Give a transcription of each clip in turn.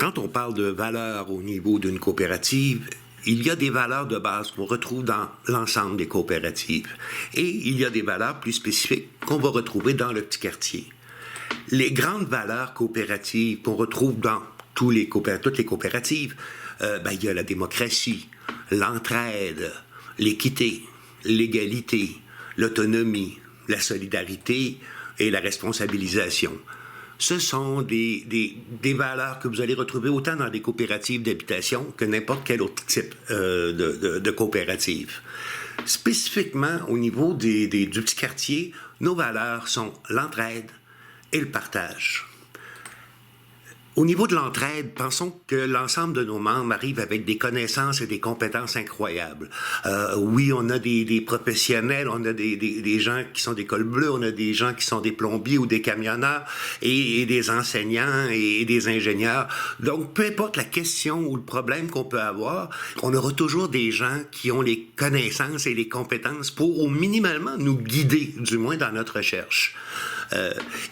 Quand on parle de valeurs au niveau d'une coopérative, il y a des valeurs de base qu'on retrouve dans l'ensemble des coopératives. Et il y a des valeurs plus spécifiques qu'on va retrouver dans le petit quartier. Les grandes valeurs coopératives qu'on retrouve dans toutes les coopératives, il y a la démocratie, l'entraide, l'équité, l'égalité, l'autonomie, la solidarité et la responsabilisation. Ce sont des valeurs que vous allez retrouver autant dans des coopératives d'habitation que n'importe quel autre type de coopérative. Spécifiquement, au niveau du petit quartier, nos valeurs sont l'entraide et le partage. Au niveau de l'entraide, pensons que l'ensemble de nos membres arrivent avec des connaissances et des compétences incroyables. Oui, on a des professionnels, on a des gens qui sont des cols bleus, on a des gens qui sont des plombiers ou des camionneurs, et des enseignants et des ingénieurs. Donc, peu importe la question ou le problème qu'on peut avoir, on aura toujours des gens qui ont les connaissances et les compétences pour, au minimalement, nous guider, du moins dans notre recherche.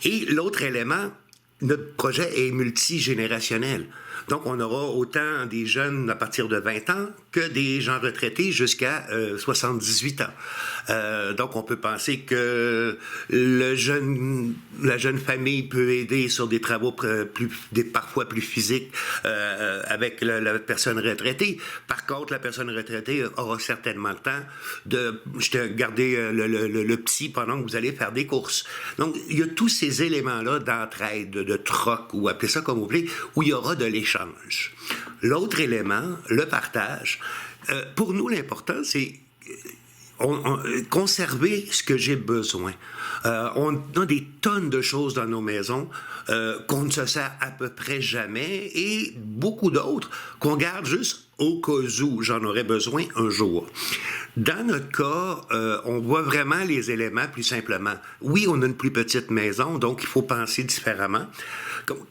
Et l'autre élément, notre projet est multigénérationnel. Donc, on aura autant des jeunes à partir de 20 ans que des gens retraités jusqu'à 78 ans. Donc, on peut penser que la jeune famille peut aider sur des travaux parfois plus physiques avec la personne retraitée. Par contre, la personne retraitée aura certainement le temps de garder le petit pendant que vous allez faire des courses. Donc, il y a tous ces éléments-là d'entraide, de troc, ou appelez ça comme vous voulez, où il y aura de l'échange. L'autre élément, le partage, pour nous, l'important, c'est conserver ce que j'ai besoin. On a des tonnes de choses dans nos maisons qu'on ne se sert à peu près jamais et beaucoup d'autres qu'on garde juste au cas où j'en aurais besoin un jour. Dans notre cas, on voit vraiment les éléments plus simplement. Oui, on a une plus petite maison, donc il faut penser différemment.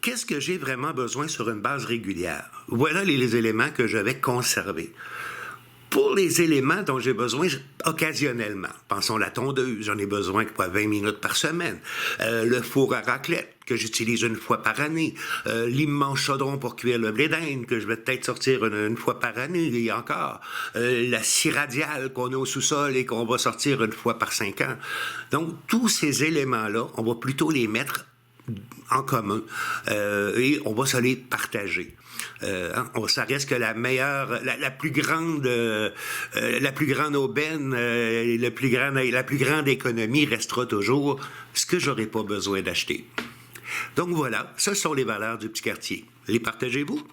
Qu'est-ce que j'ai vraiment besoin sur une base régulière? Voilà les éléments que je vais conserver. Pour les éléments dont j'ai besoin occasionnellement, pensons la tondeuse, j'en ai besoin quoi 20 minutes par semaine, le four à raclette que j'utilise une fois par année, l'immense chaudron pour cuire le blé d'Inde que je vais peut-être sortir une fois par année et encore, la scie radiale qu'on a au sous-sol et qu'on va sortir une fois par 5 ans. Donc, tous ces éléments-là, on va plutôt les mettre en commun et on va se les partager. Ça reste que la meilleure, la plus grande aubaine, la plus grande économie restera toujours ce que j'aurai pas besoin d'acheter. Donc voilà, ce sont les valeurs du petit quartier. Les partagez-vous?